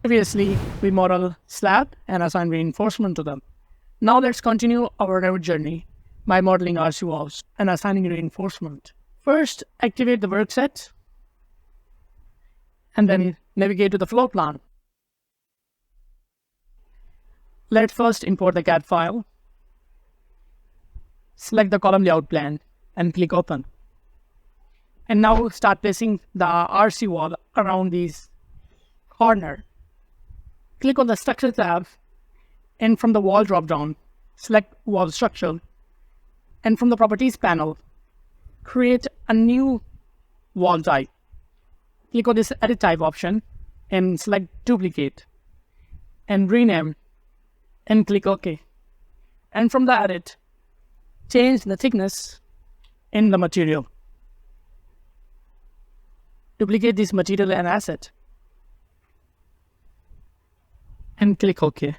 Previously, we model slab and assign reinforcement to them. Now let's continue our Revit journey by modeling RC walls and assigning reinforcement. First, activate the work set and then navigate to the floor plan. Let's first import the CAD file. Select the column layout plan and click open. And now start placing the RC wall around these corners. Click on the Structure tab, and from the Wall drop-down, select Wall Structure, and from the Properties panel, create a new wall type. Click on this Edit Type option, and select Duplicate, and rename, and click OK. And from the Edit, change the thickness in the material. Duplicate this material and asset, and click OK.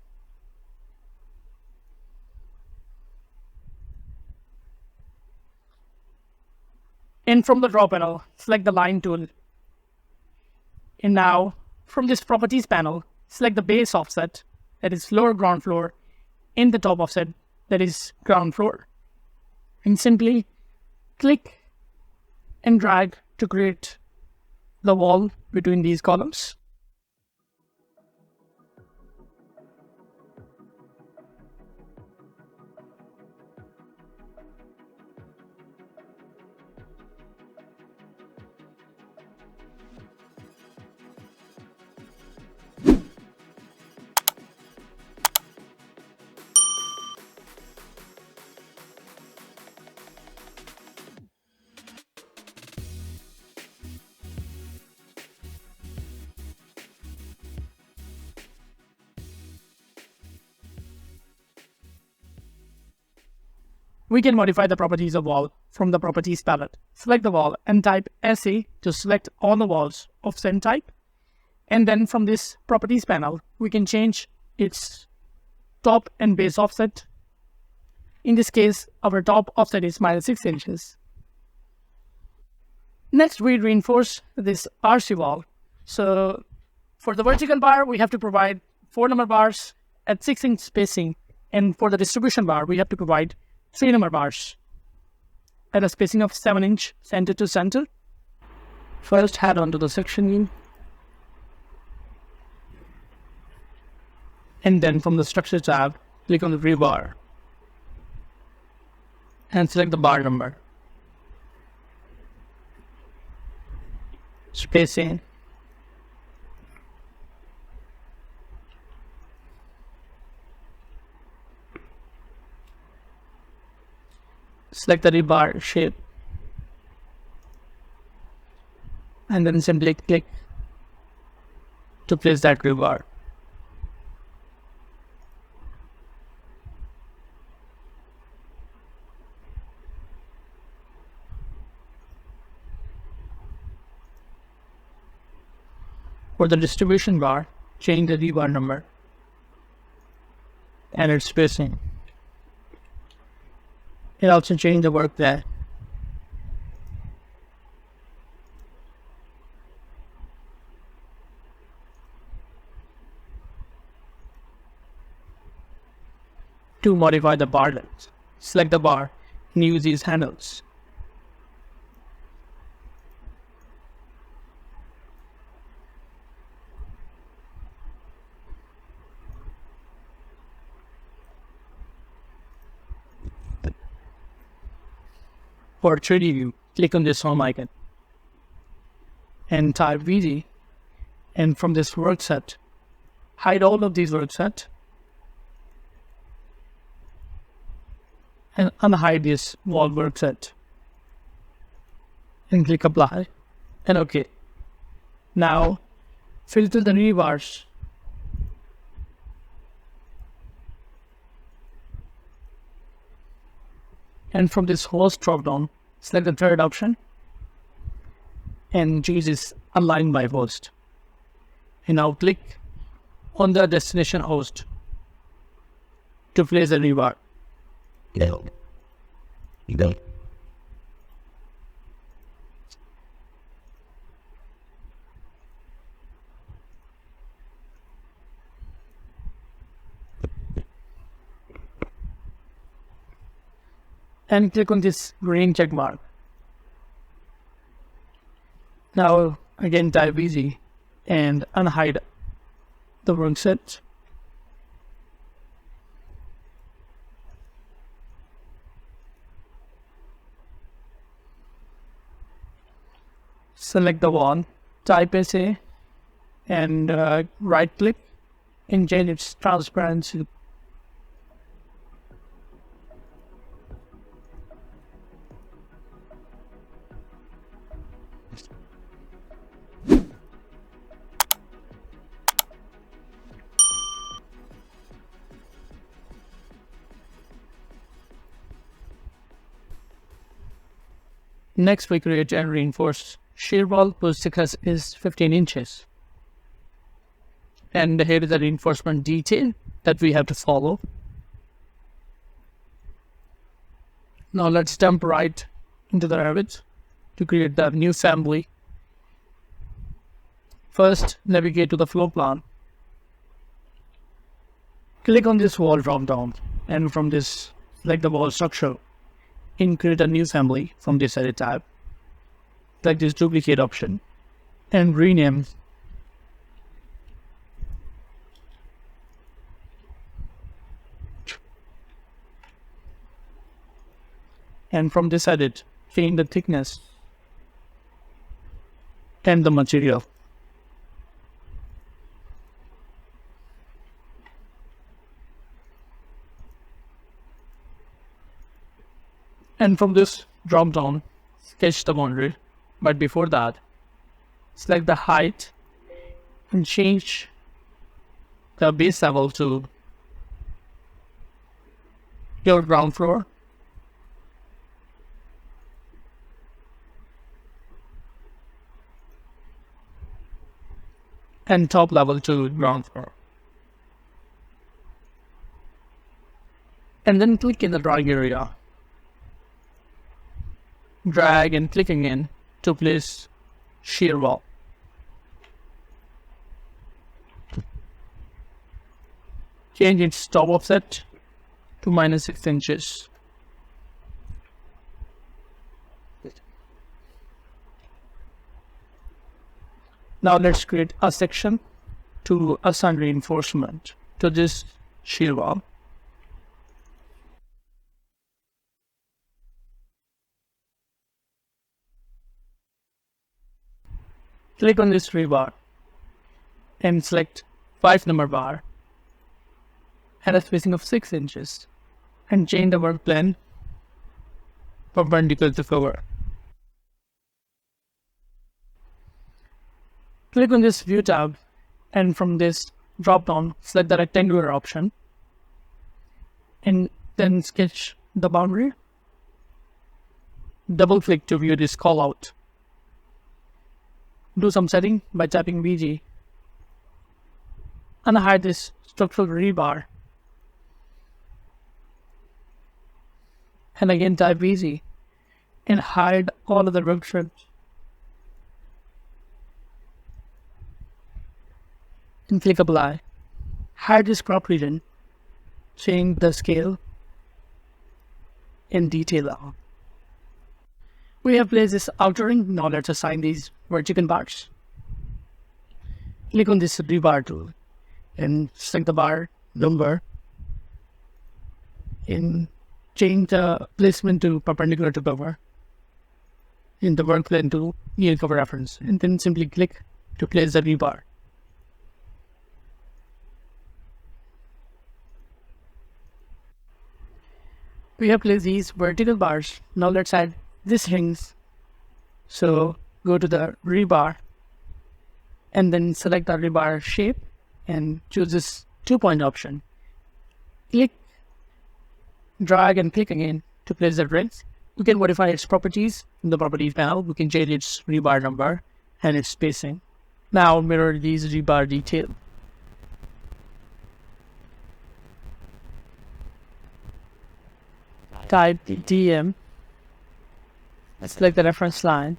And from the draw panel, select the line tool. And now, from this properties panel, select the base offset, that is lower ground floor, and the top offset, that is ground floor. And simply click and drag to create the wall between these columns. We can modify the properties of wall from the properties palette. Select the wall and type SA to select all the walls of same type. And then from this properties panel, we can change its top and base offset. In this case, our top offset is -6 inches. Next, we reinforce this RC wall. So for the vertical bar, we have to provide 4 number bars at 6-inch spacing. And for the distribution bar, we have to provide 3 number bars at a spacing of 7-inch center to center. First, head on to the section view, and then from the Structure tab, click on the rebar and select the bar number, spacing, select the rebar shape, and then simply click to place that rebar. For the distribution bar, change the rebar number and its spacing. It also change the work there. To modify the bar length, select the bar and use these handles. For 3D view, click on this home icon and type VG, and from this work set, hide all of these work set and unhide this wall work set and click apply and OK. Now filter the rebars and from this host drop down, select the third option and choose this align by host. And now click on the destination host to place the rebar. and click on this green check mark. Now again type easy and unhide the workset. Select the wall, type SA, and right click and change its transparency. Next, we create and reinforce shear wall whose thickness is 15 inches. And here is the reinforcement detail that we have to follow. Now let's jump right into the Revit to create the new family. First, navigate to the floor plan. Click on this wall drop down, and from this, select the wall structure and create a new family from this edit tab. Select this duplicate option and rename and from this edit, change the thickness and the material. And from this drop down, sketch the boundary. But before that, select the height and change the base level to your ground floor. And top level to ground floor. And then click in the drawing area. Drag and click again to place shear wall. Change its top offset to -6 inches. Now let's create a section to assign reinforcement to this shear wall. Click on this rebar and select 5 number bar and a spacing of 6 inches and change the work plane perpendicular to cover. Click on this view tab and from this drop down select the rectangular option and then sketch the boundary. Double click to view this call out. Do some setting by tapping BG. Unhide this structural rebar. And again type BG and hide all of the work strips. And click apply. Hide this crop region. Change the scale and detail out. We have placed this outer ring. Now let's assign these vertical bars. Click on this rebar tool and select the bar number and change the placement to perpendicular to cover in the work plane to near cover reference, and then simply click to place the rebar. We have placed these vertical bars. Now let's add these rings. So go to the rebar and then select the rebar shape and choose this 2-point option. Click, drag and click again to place the rings. You can modify its properties in the properties panel. We can change its rebar number and its spacing. Now mirror these rebar detail. Type DM. Select the reference line.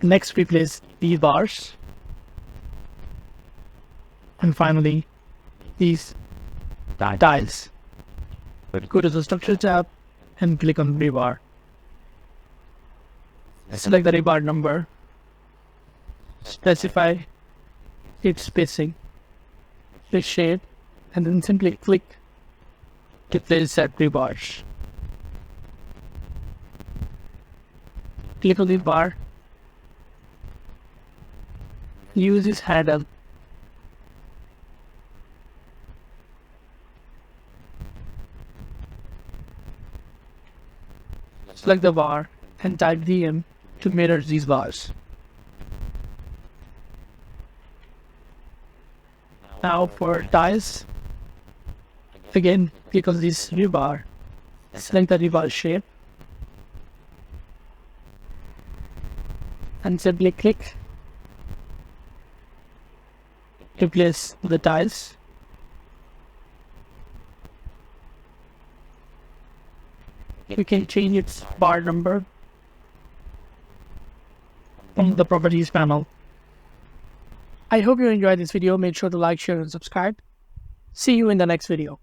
Next, we place these bars. And finally, these tiles. Go to the Structure tab and click on rebar. Select the rebar number. Specify its spacing, the shape, and then simply click to place that rebars. Click on the bar. Use this handle. Select the bar and type DM to mirror these bars. Now for tiles, again click on this rebar, select the rebar shape, and simply click to place the tiles. You can change its bar number from the properties panel. I hope you enjoyed this video. Make sure to like, share, and subscribe. See you in the next video.